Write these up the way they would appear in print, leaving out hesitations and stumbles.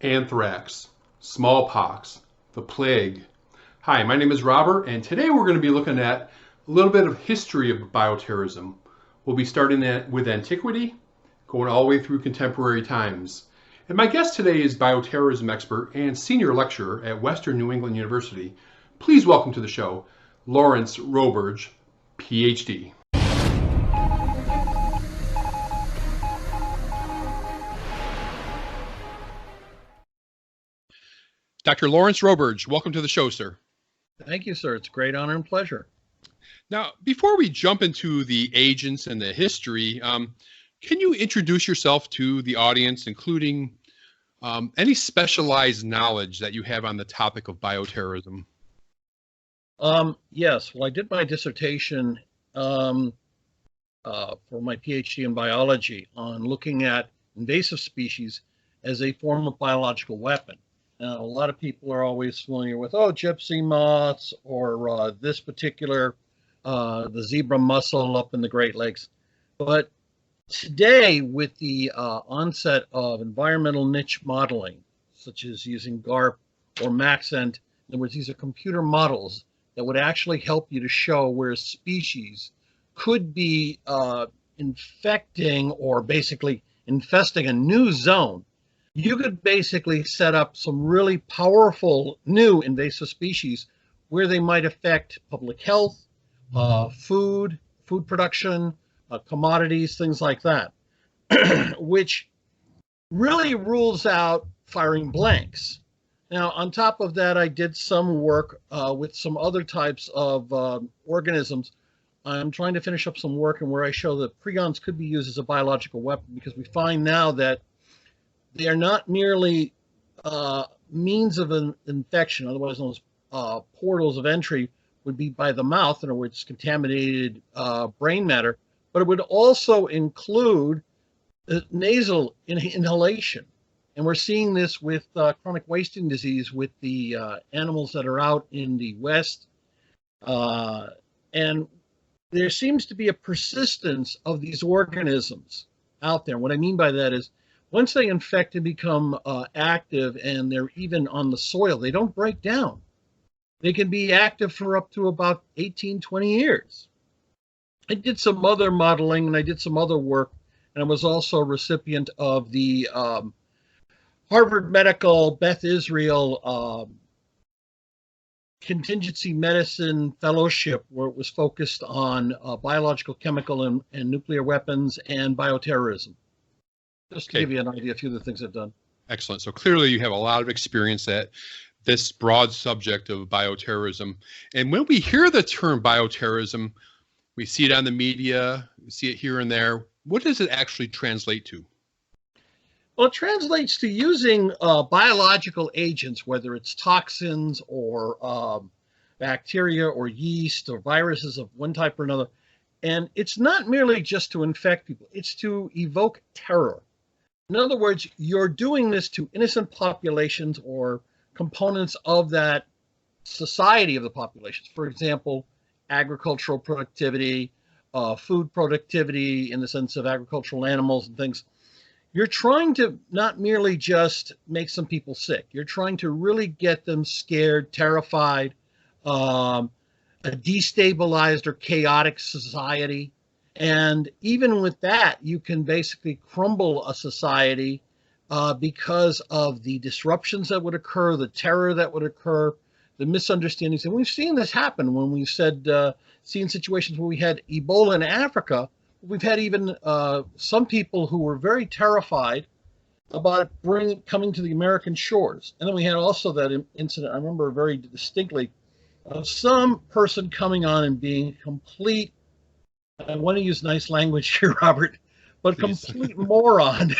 anthrax, smallpox, the plague. Hi, my name is Robert, and today we're going to be looking at a little bit of history of bioterrorism. We'll be starting with antiquity, going all the way through contemporary times. And my guest today is bioterrorism expert and senior lecturer at Western New England University. Please welcome to the show, Lawrence Roberge PhD. Dr. Lawrence Roberge, welcome to the show, sir. Thank you, sir. It's a great honor and pleasure. Now, before we jump into the agents and the history, can you introduce yourself to the audience, including any specialized knowledge that you have on the topic of bioterrorism? Yes. Well, I did my dissertation for my PhD in biology on looking at invasive species as a form of biological weapon. Now, a lot of people are always familiar with, gypsy moths or this particular, the zebra mussel up in the Great Lakes. But today, with the onset of environmental niche modeling, such as using GARP or Maxent, in other words, these are computer models that would actually help you to show where a species could be infecting or basically infesting a new zone. You could basically set up some really powerful new invasive species where they might affect public health, food production, commodities, things like that, which really rules out firing blanks. Now, on top of that, I did some work with some other types of organisms. I'm trying to finish up some work and where I show that prions could be used as a biological weapon, because we find now that they are not merely means of an infection, otherwise known as portals of entry would be by the mouth, in other words, contaminated brain matter, but it would also include nasal inhalation. And we're seeing this with chronic wasting disease with the animals that are out in the West. And there seems to be a persistence of these organisms out there. What I mean by that is, once they infect and become active and they're even on the soil, they don't break down. They can be active for up to about 18, 20 years. I did some other modeling and I did some other work, and I was also a recipient of the Harvard Medical Beth Israel Contingency Medicine Fellowship, where it was focused on biological, chemical, and nuclear weapons and bioterrorism. Just to give you an idea, a few of the things I've done. Excellent. So clearly you have a lot of experience at this broad subject of bioterrorism. And when we hear the term bioterrorism, we see it on the media, we see it here and there. What does it actually translate to? Well, it translates to using biological agents, whether it's toxins or bacteria or yeast or viruses of one type or another. And it's not merely just to infect people, it's to evoke terror. In other words, you're doing this to innocent populations or components of that society of the populations. For example, agricultural productivity, food productivity in the sense of agricultural animals and things. You're trying to not merely just make some people sick. You're trying to really get them scared, terrified, a destabilized or chaotic society. And even with that, you can basically crumble a society because of the disruptions that would occur, the terror that would occur, the misunderstandings. And we've seen this happen when we've seen situations where we had Ebola in Africa. We've had even some people who were very terrified about it coming to the American shores. And then we had also that incident, I remember very distinctly, of some person coming on and being complete, I want to use nice language here, Robert, but Please. complete moron.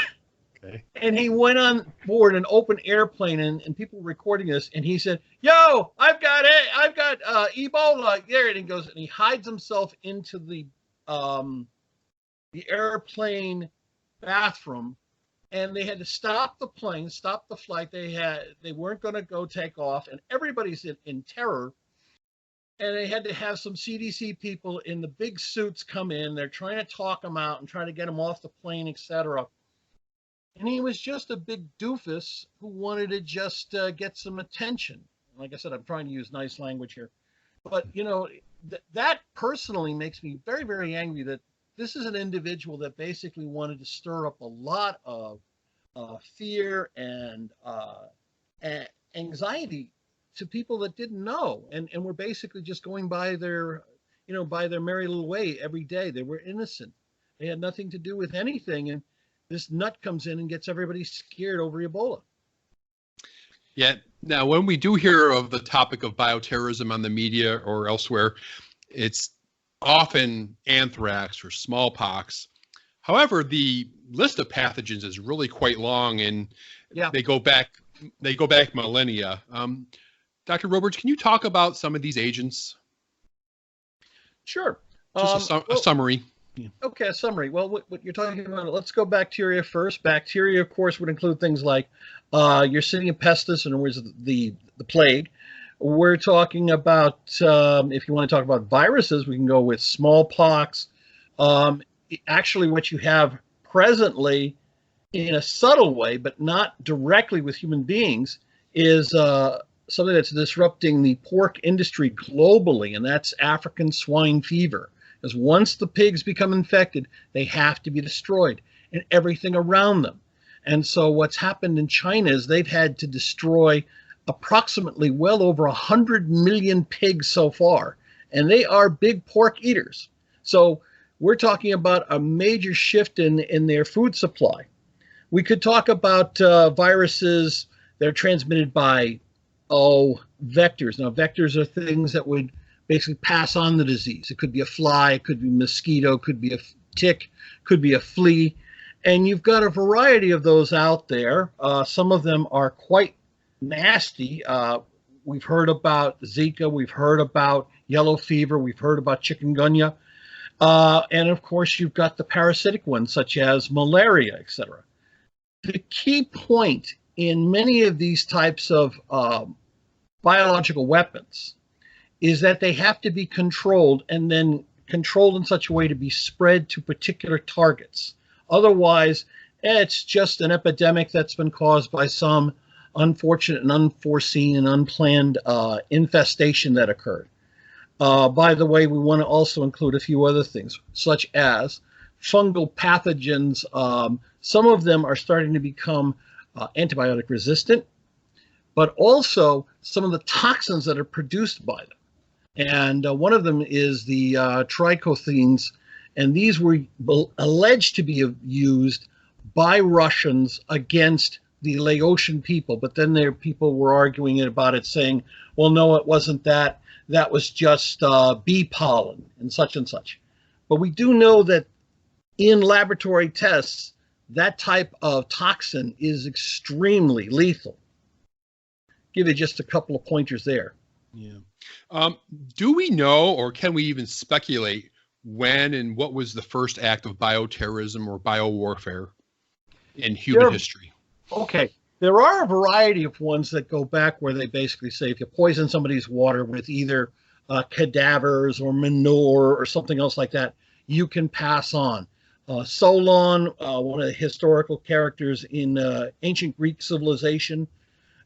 Okay. And he went on board an open airplane, and people were recording this, and he said, "Yo, I've got Ebola." There it goes, and he hides himself into the airplane bathroom, and they had to stop the plane, stop the flight. They weren't going to go take off, and everybody's in terror. And they had to have some CDC people in the big suits come in. They're trying to talk them out and trying to get them off the plane, etc. And he was just a big doofus who wanted to just get some attention. Like I said, I'm trying to use nice language here. But, that personally makes me very, very angry that this is an individual that basically wanted to stir up a lot of fear and anxiety to people that didn't know and were basically just going by their merry little way every day. They were innocent. They had nothing to do with anything. And this nut comes in and gets everybody scared over Ebola. Yeah. Now, when we do hear of the topic of bioterrorism on the media or elsewhere, it's often anthrax or smallpox. However, the list of pathogens is really quite long, and Yeah, they go back millennia. Dr. Roberge, can you talk about some of these agents? sure. Just a Well, summary. Yeah. okay, a summary. Well, what you're talking about, let's go bacteria first. Bacteria, of course, would include things like Yersinia pestis, in other words, the plague. We're talking about, if you want to talk about viruses, we can go with smallpox. Actually, what you have presently, in a subtle way, but not directly with human beings, is something that's disrupting the pork industry globally, and that's African swine fever. Because once the pigs become infected, they have to be destroyed and everything around them. And so what's happened in China is they've had to destroy approximately well over 100 million pigs so far, and they are big pork eaters. So we're talking about a major shift in their food supply. We could talk about viruses that are transmitted by, vectors. Now, vectors are things that would basically pass on the disease. It could be a fly, it could be a mosquito, could be a tick, could be a flea. And you've got a variety of those out there. Some of them are quite nasty. We've heard about Zika, we've heard about yellow fever, we've heard about chikungunya. And of course, you've got the parasitic ones, such as malaria, etc. The key point in many of these types of biological weapons is that they have to be controlled, and then controlled in such a way to be spread to particular targets. Otherwise, it's just an epidemic that's been caused by some unfortunate and unforeseen and unplanned infestation that occurred. By the way, we want to also include a few other things, such as fungal pathogens. Some of them are starting to become antibiotic resistant, but also some of the toxins that are produced by them. And one of them is the trichothines, and these were alleged to be used by Russians against the Laotian people. But then there people were arguing about it, saying, well, no, it wasn't that. That was just bee pollen and such and such. But we do know that in laboratory tests, that type of toxin is extremely lethal. Give you just a couple of pointers there. Yeah. Do we know, or can we even speculate, when and what was the first act of bioterrorism or biowarfare in human history? Okay. There are a variety of ones that go back where they basically say if you poison somebody's water with either cadavers or manure or something else like that, you can pass on. Solon, one of the historical characters in ancient Greek civilization,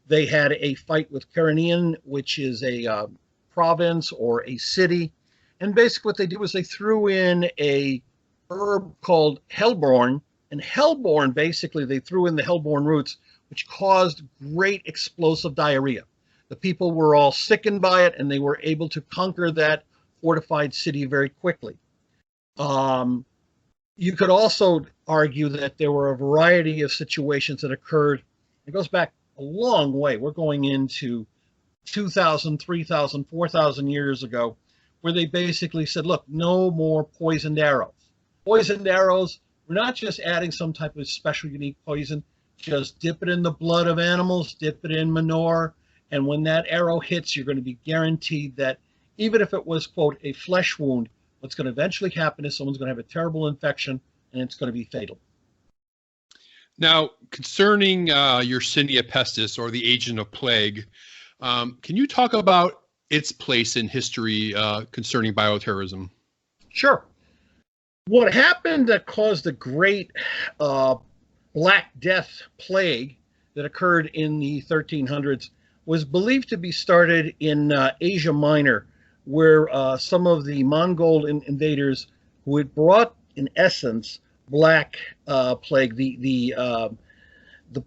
they had a fight with Carinian, which is a province or a city. And basically what they did was they threw in a herb called hellebore, and hellebore, basically they threw in the hellebore roots, which caused great explosive diarrhea. The people were all sickened by it, and they were able to conquer that fortified city very quickly. You could also argue that there were a variety of situations that occurred. It goes back a long way. We're going into 2,000, 3,000, 4,000 years ago, where they basically said, look, no more poisoned arrows. Poisoned arrows, we're not just adding some type of special unique poison, just dip it in the blood of animals, dip it in manure, and when that arrow hits, you're going to be guaranteed that even if it was, quote, a flesh wound, what's going to eventually happen is someone's going to have a terrible infection, and it's going to be fatal. Now, concerning Yersinia pestis, or the agent of plague, can you talk about its place in history concerning bioterrorism? Sure. What happened that caused a great Black Death plague that occurred in the 1300s was believed to be started in Asia Minor, where some of the Mongol invaders who had brought, in essence, black plague, the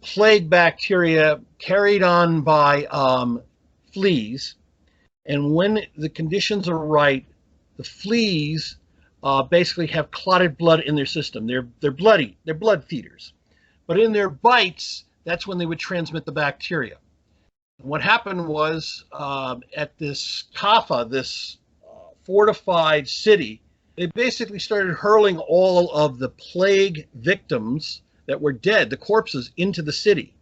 plague bacteria carried on by fleas. And when the conditions are right, the fleas basically have clotted blood in their system. They're bloody. They're blood feeders. But in their bites, that's when they would transmit the bacteria. What happened was at this Kaffa, this fortified city, they basically started hurling all of the plague victims that were dead, the corpses, into the city.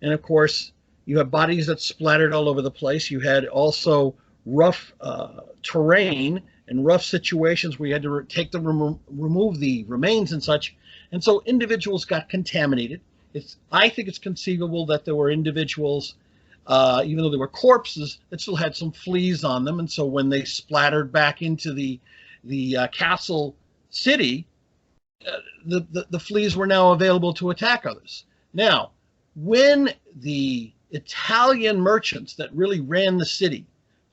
And of course, you have bodies that splattered all over the place. You had also rough terrain and rough situations where you had to remove the remains and such. And so individuals got contaminated. I think it's conceivable that there were individuals, even though they were corpses, that still had some fleas on them. And so when they splattered back into the castle city, the fleas were now available to attack others. Now, when the Italian merchants that really ran the city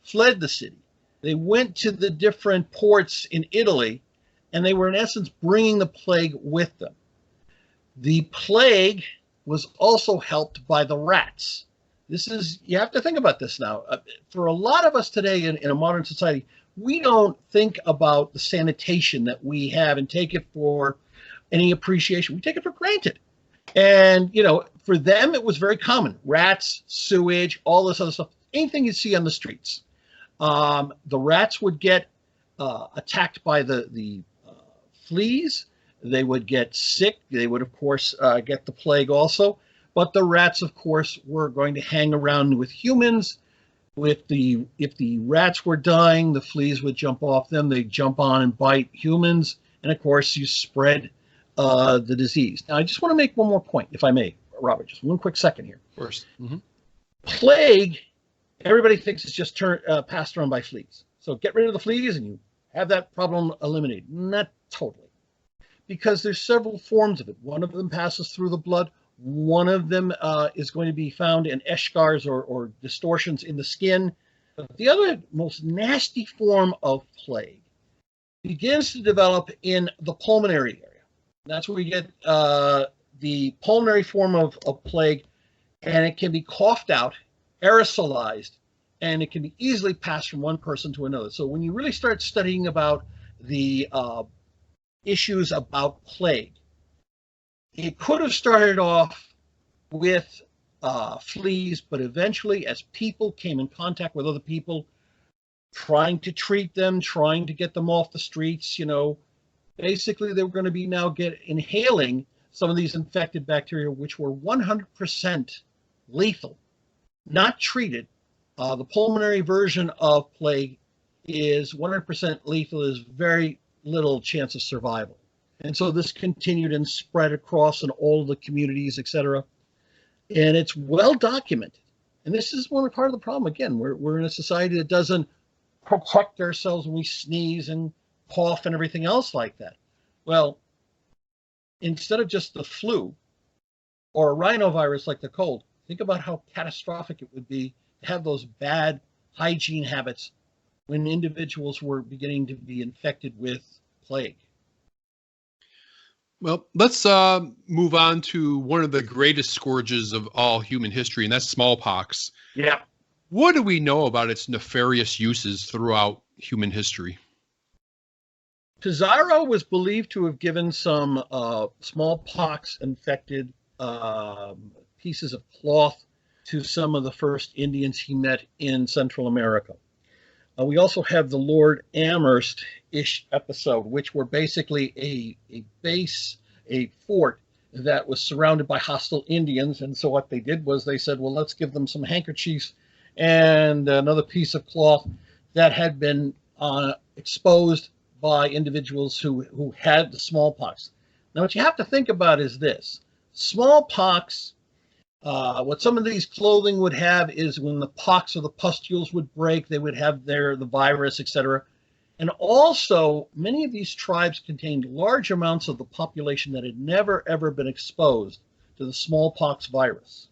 fled the city, they went to the different ports in Italy, and they were in essence bringing the plague with them. The plague was also helped by the rats. You have to think about this now. For a lot of us today in a modern society, we don't think about the sanitation that we have and take it for any appreciation. We take it for granted. And, for them, it was very common. Rats, sewage, all this other stuff, anything you see on the streets. The rats would get attacked by the fleas. They would get sick. They would, of course, get the plague also. But the rats, of course, were going to hang around with humans. If the rats were dying, the fleas would jump off them. They'd jump on and bite humans. And, of course, you spread the disease. Now, I just want to make one more point, if I may, Robert. Just one quick second here. Of course. Mm-hmm. Plague, everybody thinks it's just passed around by fleas. So get rid of the fleas and you have that problem eliminated. Not totally. Because there's several forms of it. One of them passes through the blood. One of them is going to be found in eschars or distortions in the skin. But the other most nasty form of plague begins to develop in the pulmonary area. That's where we get the pulmonary form of plague, and it can be coughed out, aerosolized, and it can be easily passed from one person to another. So when you really start studying about the issues about plague, it could have started off with fleas, but eventually as people came in contact with other people, trying to treat them, trying to get them off the streets, basically they were going to be now inhaling some of these infected bacteria, which were 100% lethal, not treated. The pulmonary version of plague is 100% lethal. There's very little chance of survival. And so this continued and spread across in all the communities, etc. And it's well documented. And this is part of the problem. Again, we're in a society that doesn't protect ourselves when we sneeze and cough and everything else like that. Well, instead of just the flu or a rhinovirus like the cold, think about how catastrophic it would be to have those bad hygiene habits when individuals were beginning to be infected with plague. Well, let's move on to one of the greatest scourges of all human history, and that's smallpox. Yeah. What do we know about its nefarious uses throughout human history? Pizarro was believed to have given some smallpox-infected pieces of cloth to some of the first Indians he met in Central America. We also have the Lord Amherst-ish episode, which were basically a base, a fort that was surrounded by hostile Indians. And so what they did was they said, well, let's give them some handkerchiefs and another piece of cloth that had been exposed by individuals who had the smallpox. Now, what you have to think about is this. Smallpox, what some of these clothing would have is when the pox or the pustules would break, they would have the virus, etc. And also, many of these tribes contained large amounts of the population that had never, ever been exposed to the smallpox virus.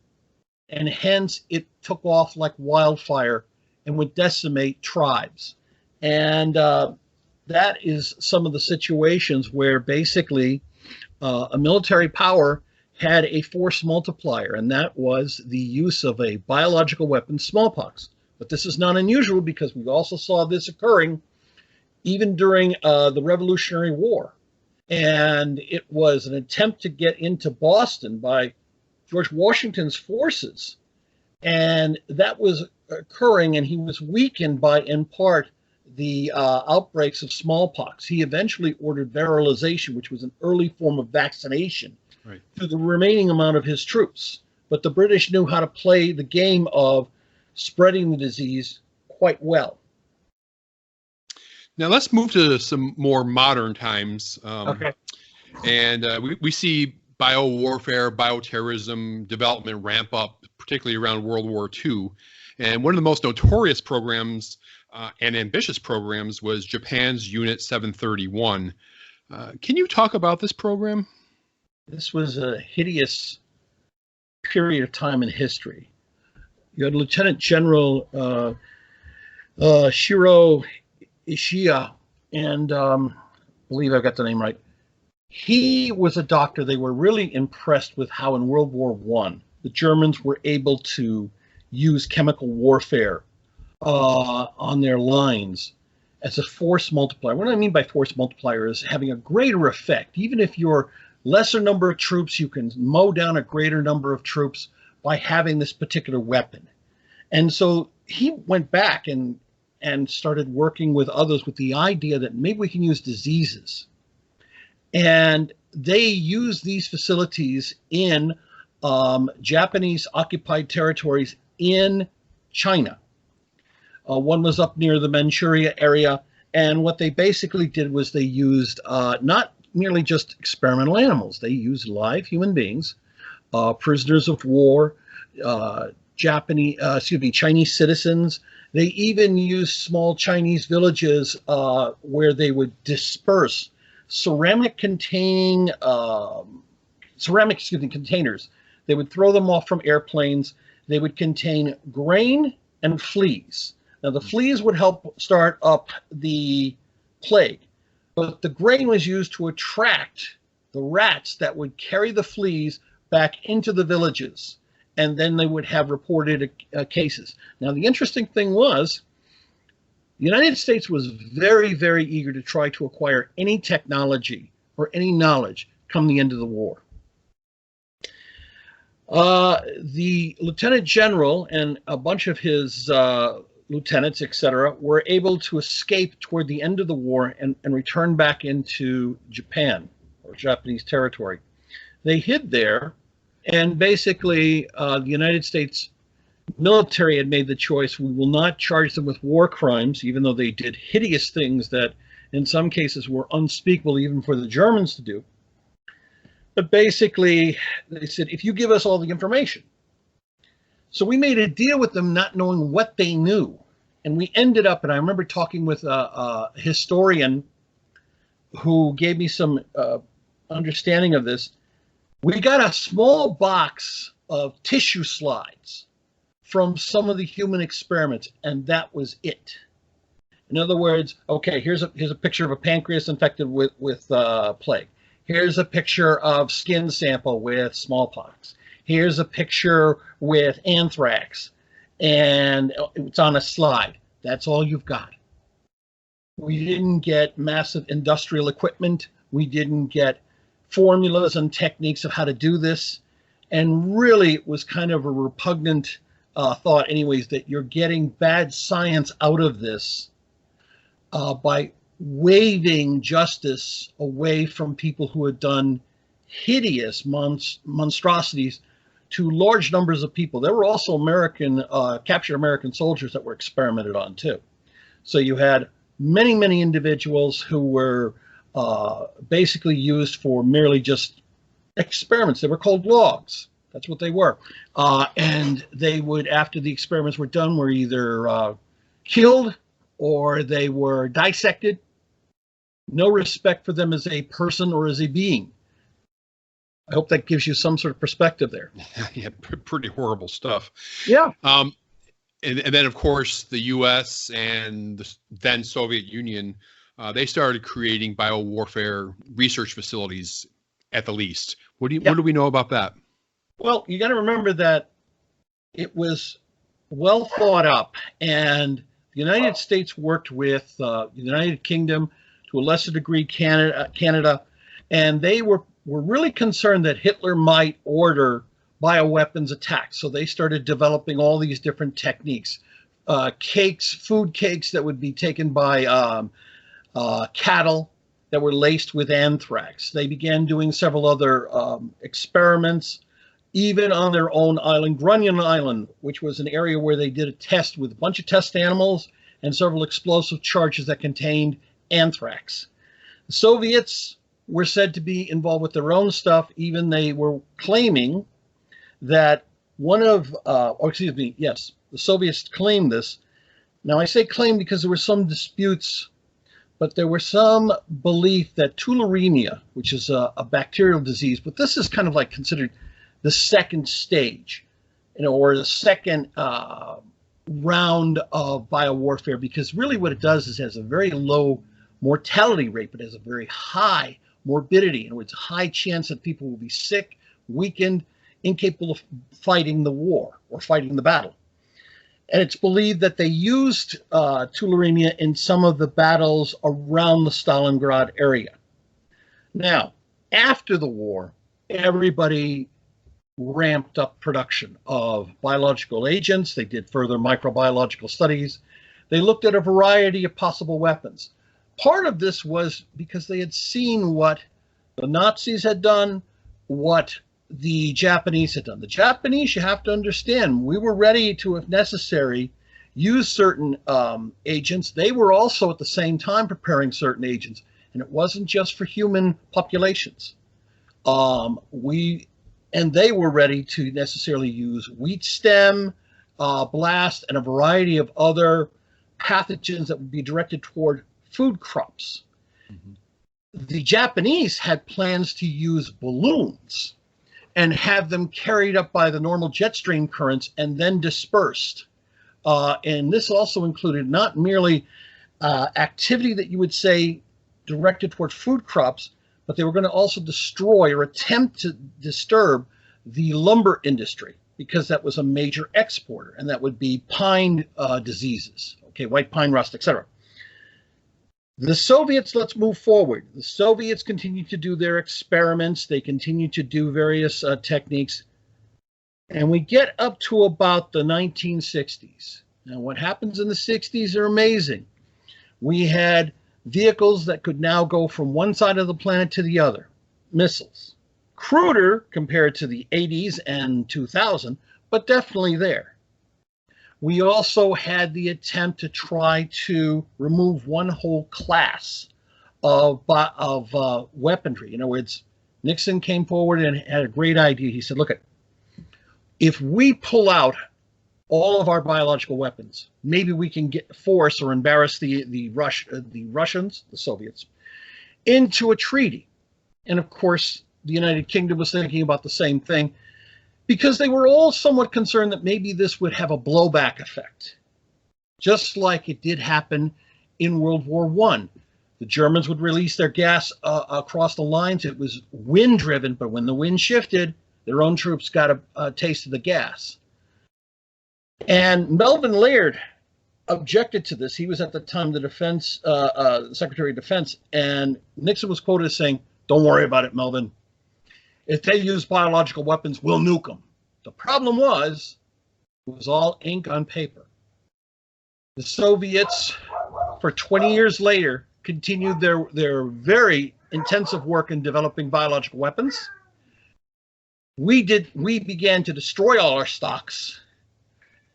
And hence it took off like wildfire and would decimate tribes. And that is some of the situations where basically a military power had a force multiplier, and that was the use of a biological weapon, smallpox. But this is not unusual because we also saw this occurring even during the Revolutionary War. And it was an attempt to get into Boston by George Washington's forces. And that was occurring, and he was weakened by, in part, the outbreaks of smallpox. He eventually ordered virilization, which was an early form of vaccination, right, to the remaining amount of his troops. But the British knew how to play the game of spreading the disease quite well. Now let's move to some more modern times. Okay. And we see biowarfare, bioterrorism development ramp up, particularly around World War II. And one of the most notorious programs and ambitious programs was Japan's Unit 731. Can you talk about this program? This was a hideous period of time in history. You had Lieutenant General Shiro Ishii, and I believe I got the name right. He was a doctor. They were really impressed with how in World War I, the Germans were able to use chemical warfare on their lines as a force multiplier. What I mean by force multiplier is having a greater effect. Even if you're lesser number of troops, you can mow down a greater number of troops by having this particular weapon. And so he went back and started working with others with the idea that maybe we can use diseases. And they used these facilities in Japanese occupied territories in China. One was up near the Manchuria area. And what they basically did was they used not merely just experimental animals. They used live human beings, prisoners of war, Chinese citizens. They even used small Chinese villages where they would disperse ceramic containers. They would throw them off from airplanes. They would contain grain and fleas. Now, the fleas would help start up the plague, but the grain was used to attract the rats that would carry the fleas back into the villages, and then they would have reported cases. Now, the interesting thing was, the United States was very, very eager to try to acquire any technology or any knowledge come the end of the war. The lieutenant general and a bunch of his lieutenants, etc., were able to escape toward the end of the war and return back into Japan or Japanese territory. They hid there, and basically the United States military had made the choice: we will not charge them with war crimes, even though they did hideous things that in some cases were unspeakable even for the Germans to do. But basically they said, if you give us all the information. So we made a deal with them not knowing what they knew. And we ended up, and I remember talking with a historian who gave me some understanding of this. We got a small box of tissue slides from some of the human experiments, and that was it. In other words, okay, here's a picture of a pancreas infected with plague. Here's a picture of skin sample with smallpox. Here's a picture with anthrax, and it's on a slide. That's all you've got. We didn't get massive industrial equipment. We didn't get formulas and techniques of how to do this. And really, it was kind of a repugnant thought anyways, that you're getting bad science out of this by waving justice away from people who had done hideous monstrosities to large numbers of people. There were also captured American soldiers that were experimented on too. So you had many, many individuals who were basically used for merely just experiments. They were called logs. That's what they were. And they would, after the experiments were done, were either killed or they were dissected. No respect for them as a person or as a being. I hope that gives you some sort of perspective there. Yeah, pretty horrible stuff. Yeah. And then, of course, the U.S. and the then Soviet Union, they started creating biowarfare research facilities at the least. What do we know about that? Well, you got to remember that it was well thought up, and the United States worked with the United Kingdom, to a lesser degree Canada, and they were really concerned that Hitler might order bioweapons attacks. So they started developing all these different techniques, food cakes that would be taken by cattle that were laced with anthrax. They began doing several other experiments, even on their own island, Grunion Island, which was an area where they did a test with a bunch of test animals and several explosive charges that contained anthrax. The Soviets were said to be involved with their own stuff. Even they were claiming that the Soviets claimed this. Now I say claim because there were some disputes, but there were some belief that tularemia, which is a bacterial disease, but this is kind of like considered the second stage, or the second round of biowarfare, because really what it does is it has a very low mortality rate, but has a very high morbidity. In other words, a high chance that people will be sick, weakened, incapable of fighting the war or fighting the battle. And it's believed that they used tularemia in some of the battles around the Stalingrad area. Now, after the war, everybody ramped up production of biological agents. They did further microbiological studies. They looked at a variety of possible weapons. Part of this was because they had seen what the Nazis had done, what the Japanese had done. The Japanese, you have to understand, we were ready to, if necessary, use certain agents. They were also at the same time preparing certain agents, and it wasn't just for human populations. And they were ready to necessarily use wheat stem, blast, and a variety of other pathogens that would be directed toward food crops. Mm-hmm. The Japanese had plans to use balloons and have them carried up by the normal jet stream currents and then dispersed. And this also included not merely activity that you would say directed toward food crops, but they were going to also destroy or attempt to disturb the lumber industry, because that was a major exporter, and that would be pine diseases, white pine rust, etc. The Soviets, let's move forward. The Soviets continue to do their experiments. They continue to do various techniques. And we get up to about the 1960s. Now, what happens in the 60s are amazing. We had vehicles that could now go from one side of the planet to the other, missiles. Cruder compared to the 80s and 2000, but definitely there. We also had the attempt to try to remove one whole class of weaponry. In other words, Nixon came forward and had a great idea. He said, look, if we pull out all of our biological weapons, maybe we can force or embarrass the Russians, the Soviets, into a treaty. And of course, the United Kingdom was thinking about the same thing, because they were all somewhat concerned that maybe this would have a blowback effect, just like it did happen in World War I. The Germans would release their gas across the lines. It was wind-driven, but when the wind shifted, their own troops got a taste of the gas. And Melvin Laird objected to this. He was at the time the Secretary of Defense, and Nixon was quoted as saying, "Don't worry about it, Melvin. If they use biological weapons, we'll nuke them." The problem was, it was all ink on paper. The Soviets, for 20 years later, continued their very intensive work in developing biological weapons. We began to destroy all our stocks,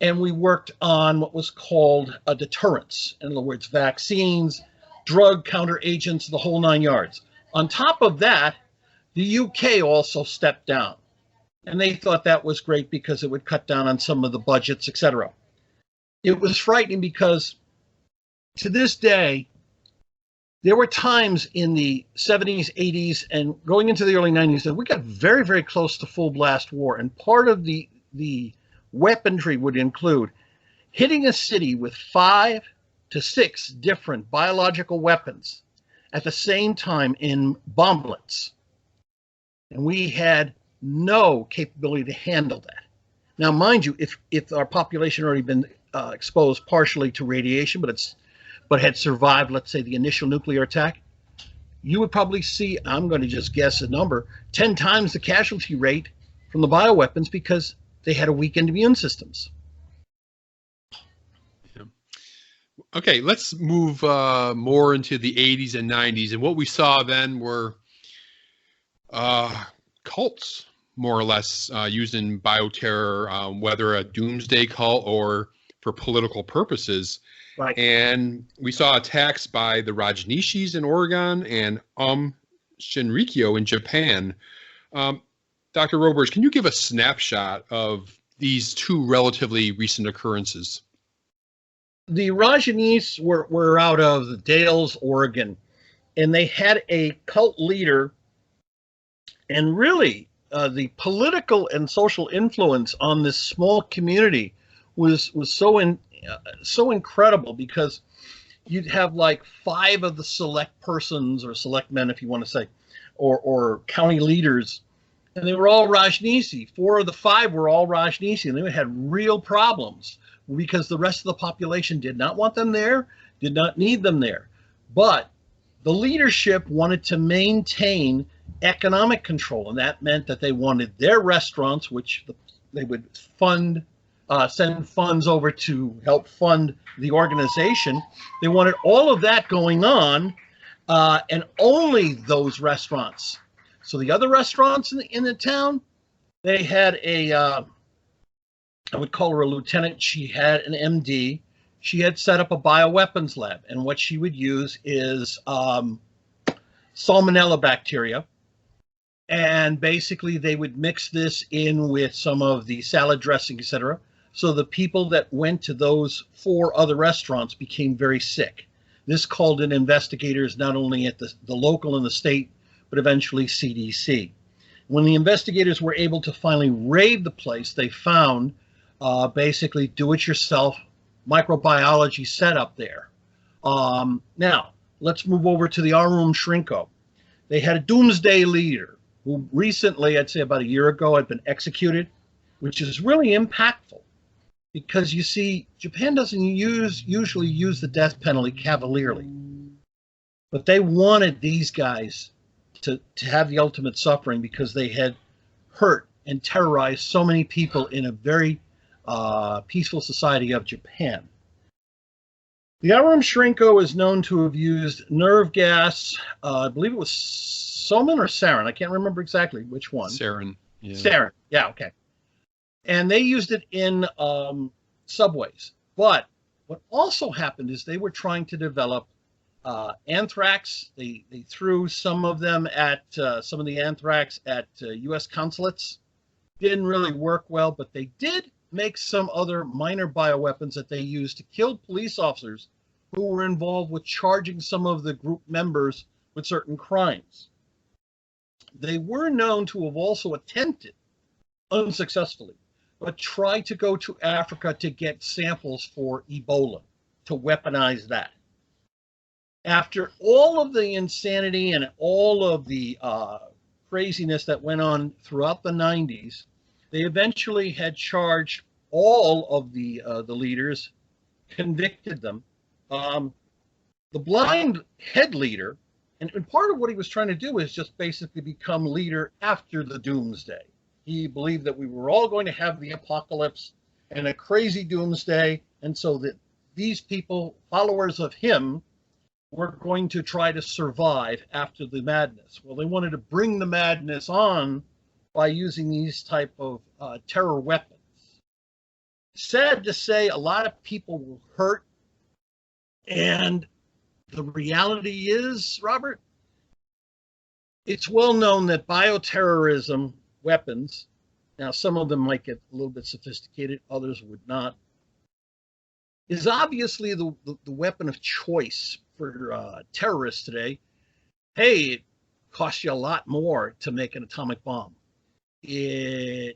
and we worked on what was called a deterrence. In other words, vaccines, drug counter agents, the whole 9 yards. On top of that, the UK also stepped down, and they thought that was great because it would cut down on some of the budgets, etc. It was frightening because to this day, there were times in the 70s, 80s, and going into the early 90s that we got very, very close to full blast war. And part of the weaponry would include hitting a city with 5 to 6 different biological weapons at the same time in bomblets. And we had no capability to handle that. Now, mind you, if our population had already been exposed partially to radiation, but had survived, let's say, the initial nuclear attack, you would probably see, I'm going to just guess a number, 10 times the casualty rate from the bioweapons because they had a weakened immune systems. Okay, let's move more into the 80s and 90s. And what we saw then were cults, more or less, using bioterror, whether a doomsday cult or for political purposes. Right. And we saw attacks by the Rajneeshis in Oregon and Shinrikyo in Japan. Dr. Roberge, can you give a snapshot of these two relatively recent occurrences? The Rajneeshis were out of Dales, Oregon, and they had a cult leader, and really the political and social influence on this small community was so incredible, because you'd have like 5 of the select persons, or select men, if you want to say, or county leaders, and they were all Rajneeshi. 4 of the 5 were all Rajneeshi, and they had real problems because the rest of the population did not want them there, did not need them there. But the leadership wanted to maintain economic control, and that meant that they wanted their restaurants, which they would fund, send funds over to help fund the organization. They wanted all of that going on, and only those restaurants. So the other restaurants in the town, they had I would call her a lieutenant. She had an MD. She had set up a bioweapons lab, and what she would use is salmonella bacteria. And basically they would mix this in with some of the salad dressing, etc. So the people that went to those 4 other restaurants became very sick. This called in investigators not only at the local and the state, but eventually CDC. When the investigators were able to finally raid the place, they found basically do-it-yourself microbiology setup there. Now, let's move over to the Arum Shrinko. They had a doomsday leader who recently, I'd say about a year ago, had been executed, which is really impactful because, you see, Japan doesn't usually use the death penalty cavalierly. But they wanted these guys to have the ultimate suffering because they had hurt and terrorized so many people in a very peaceful society of Japan. The Arum Shrinko is known to have used nerve gas. I believe it was soman or sarin. I can't remember exactly which one. Sarin. Yeah. Sarin. Yeah, okay. And they used it in subways. But what also happened is they were trying to develop anthrax. They threw some of them at some of the anthrax at U.S. consulates. Didn't really work well, but they did make some other minor bioweapons that they used to kill police officers who were involved with charging some of the group members with certain crimes. They were known to have also attempted, unsuccessfully, but tried to go to Africa to get samples for Ebola, to weaponize that. After all of the insanity and all of the craziness that went on throughout the 90s, they eventually had charged all of the leaders, convicted them. The blind head leader, and part of what he was trying to do is just basically become leader after the doomsday. He believed that we were all going to have the apocalypse and a crazy doomsday, and so that these people, followers of him, were going to try to survive after the madness. Well, they wanted to bring the madness on by using these type of terror weapons. Sad to say, a lot of people were hurt, and the reality is, Robert, it's well known that bioterrorism weapons, now some of them might get a little bit sophisticated, others would not, is obviously the weapon of choice for terrorists today. Hey, it costs you a lot more to make an atomic bomb. You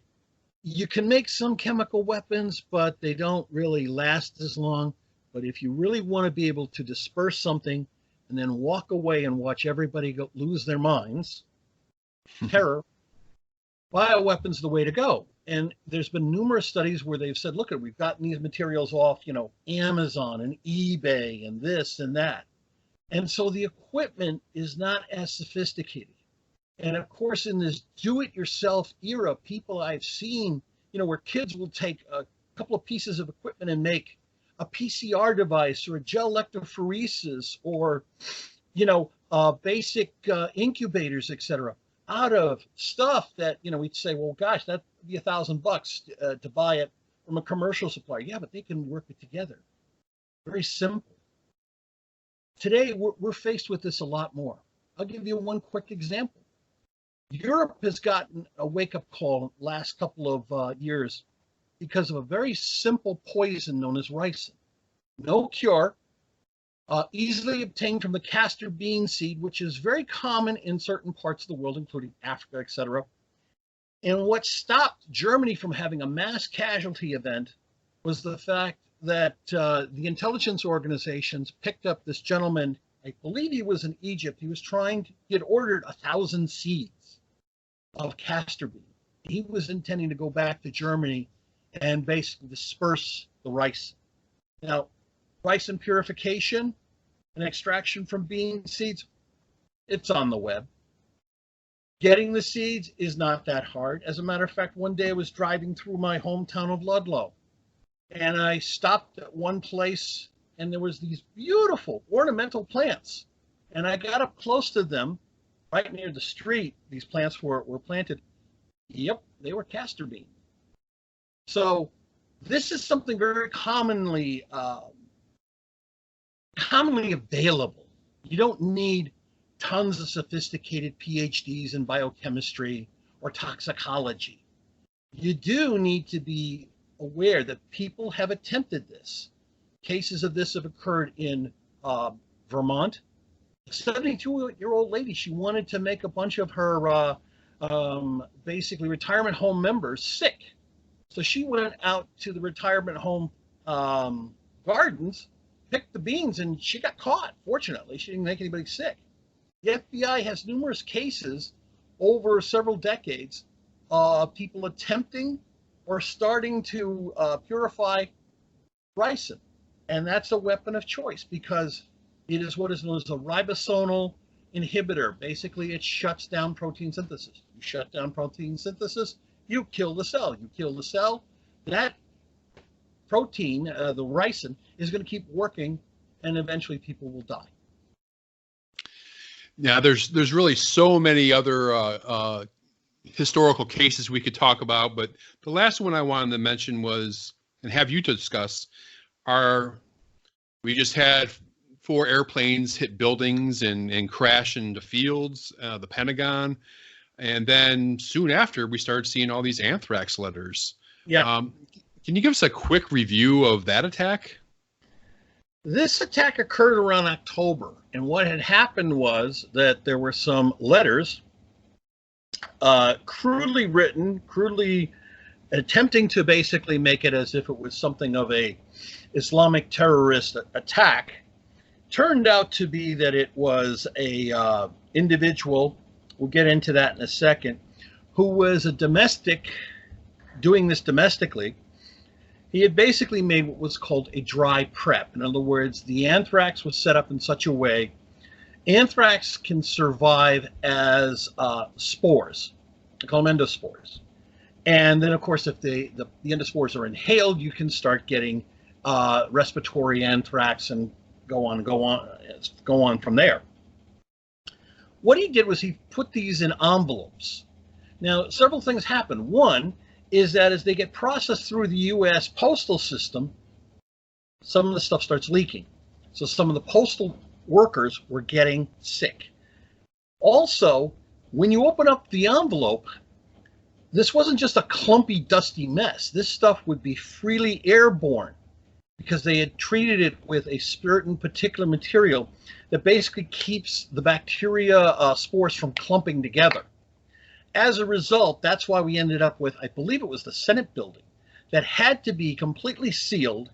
can make some chemical weapons, but they don't really last as long. But if you really want to be able to disperse something and then walk away and watch everybody lose their minds, terror, bioweapons the way to go. And there's been numerous studies where they've said, look, we've gotten these materials off, Amazon and eBay and this and that. And so the equipment is not as sophisticated. And of course, in this do-it-yourself era, people I've seen, where kids will take a couple of pieces of equipment and make a PCR device or a gel electrophoresis or, basic incubators, etc., out of stuff that, we'd say, well, gosh, that'd be $1,000 to buy it from a commercial supplier. Yeah, but they can work it together. Very simple. Today, we're faced with this a lot more. I'll give you one quick example. Europe has gotten a wake-up call the last couple of years because of a very simple poison known as ricin. No cure, easily obtained from the castor bean seed, which is very common in certain parts of the world, including Africa, etc. And what stopped Germany from having a mass casualty event was the fact that the intelligence organizations picked up this gentleman. I believe he was in Egypt. He had ordered 1,000 seeds of castor bean. He was intending to go back to Germany and basically disperse the rice. Now, ricin purification and extraction from bean seeds, it's on the web. Getting the seeds is not that hard. As a matter of fact, one day I was driving through my hometown of Ludlow, and I stopped at one place, and there was these beautiful ornamental plants. And I got up close to them, right near the street. These plants were planted. Yep, they were castor bean. So this is something very commonly available. You don't need tons of sophisticated PhDs in biochemistry or toxicology. You do need to be aware that people have attempted this. Cases of this have occurred in Vermont. A 72-year-old lady, she wanted to make a bunch of her basically retirement home members sick. So she went out to the retirement home gardens, picked the beans, and she got caught. Fortunately, she didn't make anybody sick. The FBI has numerous cases over several decades of people attempting or starting to purify ricin. And that's a weapon of choice because it is what is known as a ribosomal inhibitor. Basically, it shuts down protein synthesis. You shut down protein synthesis, you kill the cell. You kill the cell, that protein, the ricin, is going to keep working, and eventually people will die. Yeah, there's really so many other historical cases we could talk about, but the last one I wanted to mention was, and have you to discuss, we just had 4 airplanes hit buildings and crash into fields, the Pentagon, and then soon after we started seeing all these anthrax letters. Yeah. Can you give us a quick review of that attack? This attack occurred around October, and what had happened was that there were some letters crudely written, crudely attempting to basically make it as if it was something of a Islamic terrorist attack. Turned out to be that it was a individual, we'll get into that in a second, who was a domestic, doing this domestically. He had basically made what was called a dry prep. In other words, the anthrax was set up in such a way, anthrax can survive as spores. They call them endospores. And then, of course, if the endospores are inhaled, you can start getting respiratory anthrax and go on from there. What he did was he put these in envelopes. Now, several things happen. One is that as they get processed through the U.S. postal system, some of the stuff starts leaking. So some of the postal workers were getting sick. Also, when you open up the envelope, this wasn't just a clumpy, dusty mess. This stuff would be freely airborne because they had treated it with a certain particular material that basically keeps the bacteria spores from clumping together. As a result, that's why we ended up with, I believe it was the Senate building, that had to be completely sealed.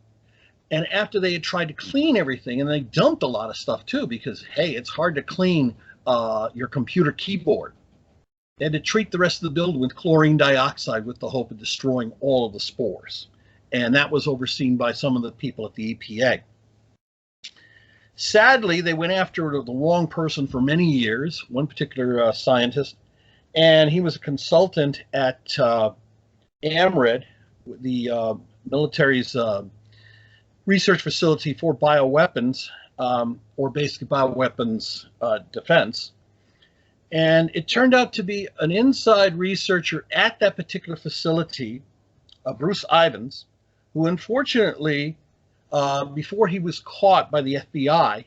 And after they had tried to clean everything, and they dumped a lot of stuff too, because, hey, it's hard to clean your computer keyboard. They had to treat the rest of the building with chlorine dioxide with the hope of destroying all of the spores. And that was overseen by some of the people at the EPA. Sadly, they went after the wrong person for many years, one particular scientist, and he was a consultant at AMRED, the military's research facility for bioweapons, or basically bioweapons defense. And it turned out to be an inside researcher at that particular facility, Bruce Ivins, who unfortunately, before he was caught by the FBI,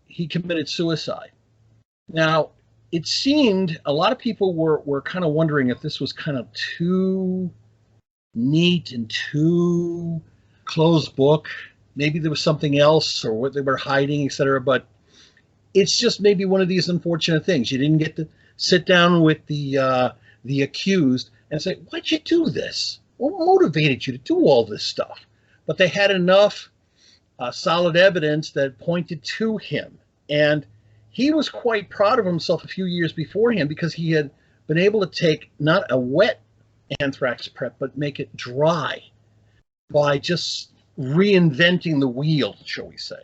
he committed suicide. Now, it seemed a lot of people were kind of wondering if this was kind of too neat and too closed book. Maybe there was something else or what they were hiding, etc. But it's just maybe one of these unfortunate things. You didn't get to sit down with the accused and say, why'd you do this? What motivated you to do all this stuff? But they had enough solid evidence that pointed to him. And he was quite proud of himself a few years beforehand because he had been able to take not a wet anthrax prep, but make it dry by just reinventing the wheel, shall we say.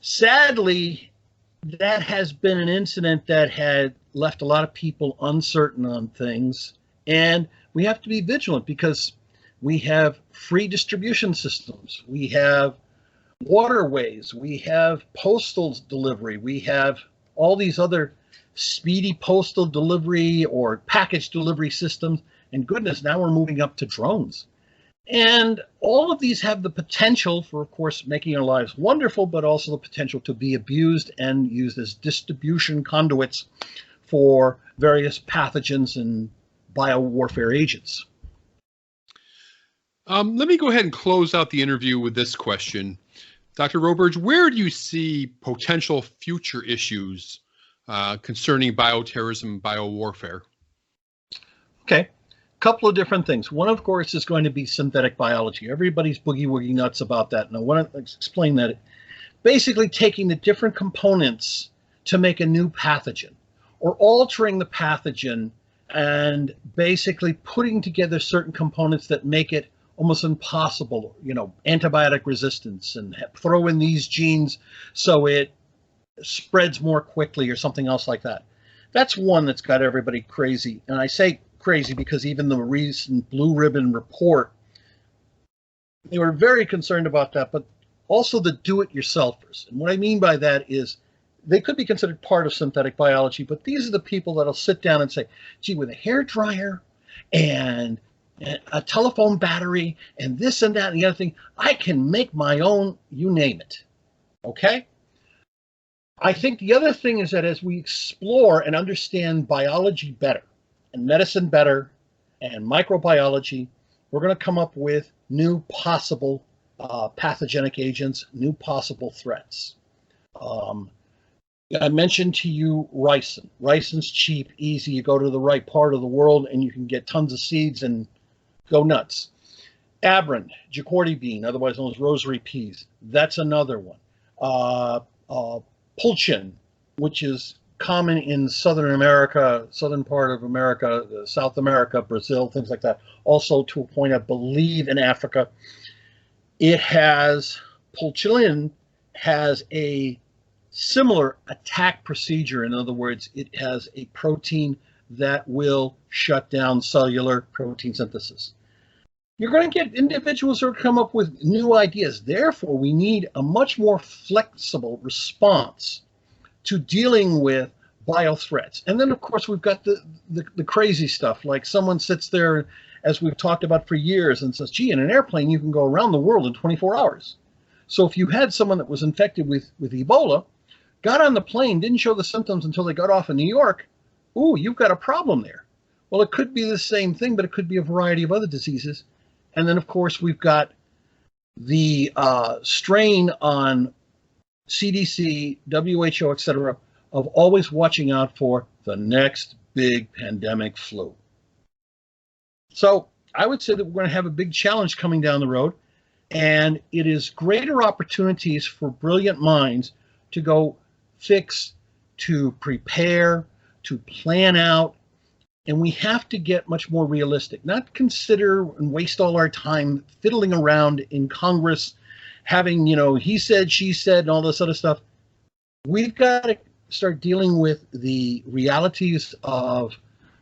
Sadly, that has been an incident that had left a lot of people uncertain on things. And we have to be vigilant because we have free distribution systems. We have waterways. We have postal delivery. We have all these other speedy postal delivery or package delivery systems. And goodness, now we're moving up to drones. And all of these have the potential for, of course, making our lives wonderful, but also the potential to be abused and used as distribution conduits for various pathogens and biowarfare agents. Let me go ahead and close out the interview with this question. Dr. Roberge, where do you see potential future issues concerning bioterrorism and biowarfare? Okay. Couple of different things. One, of course, is going to be synthetic biology. Everybody's boogie-woogie nuts about that. And I want to explain that. Basically taking the different components to make a new pathogen or altering the pathogen and basically putting together certain components that make it almost impossible, antibiotic resistance, and throw in these genes so it spreads more quickly or something else like that. That's one that's got everybody crazy. And I say crazy because even the recent Blue Ribbon report, they were very concerned about that, but also the do-it-yourselfers. And what I mean by that is they could be considered part of synthetic biology, but these are the people that'll sit down and say, gee, with a hair dryer and a telephone battery and this and that and the other thing, I can make my own, you name it. Okay? I think the other thing is that as we explore and understand biology better, and medicine better, and microbiology, we're going to come up with new possible pathogenic agents, new possible threats. I mentioned to you ricin. Ricin's cheap, easy. You go to the right part of the world and you can get tons of seeds and go nuts. Abrand, Jacordi bean, otherwise known as rosary peas. That's another one. Pulchin, which is common in Southern America, southern part of America, South America, Brazil, things like that. Also, to a point, I believe in Africa. It has, Pulchin has a similar attack procedure. In other words, it has a protein that will shut down cellular protein synthesis. You're going to get individuals who come up with new ideas. Therefore, we need a much more flexible response to dealing with biothreats. And then, of course, we've got the crazy stuff, like someone sits there, as we've talked about for years, and says, gee, in an airplane, you can go around the world in 24 hours. So if you had someone that was infected with Ebola, got on the plane, didn't show the symptoms until they got off in New York, ooh, you've got a problem there. Well, it could be the same thing, but it could be a variety of other diseases. And then, of course, we've got the strain on CDC, WHO, etc., of always watching out for the next big pandemic flu. So I would say that we're going to have a big challenge coming down the road, and it is greater opportunities for brilliant minds to go fix, to prepare, to plan out, and we have to get much more realistic, not consider and waste all our time fiddling around in Congress, having, he said, she said, and all this other stuff. We've got to start dealing with the realities of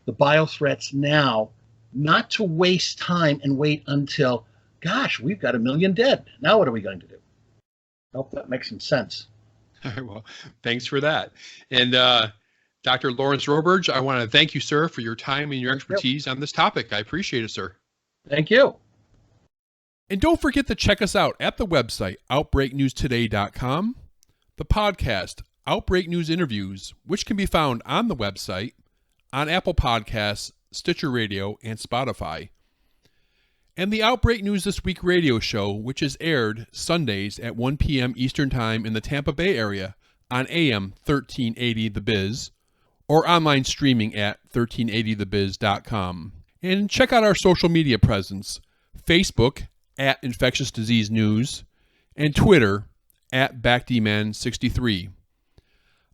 the bio threats now, not to waste time and wait until, gosh, we've got 1 million dead. Now what are we going to do? I hope that makes some sense. All right, well, thanks for that. And Dr. Lawrence Roberge, I want to thank you, sir, for your time and your expertise on this topic. I appreciate it, sir. Thank you. And don't forget to check us out at the website, outbreaknewstoday.com, the podcast, Outbreak News Interviews, which can be found on the website, on Apple Podcasts, Stitcher Radio, and Spotify, and the Outbreak News This Week radio show, which is aired Sundays at 1 p.m. Eastern Time in the Tampa Bay area on AM 1380 The Biz, or online streaming at 1380thebiz.com. And check out our social media presence, Facebook at Infectious Disease News, and Twitter at BackDman63.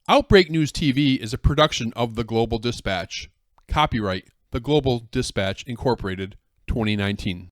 Outbreak News TV is a production of The Global Dispatch. Copyright The Global Dispatch Incorporated, 2019.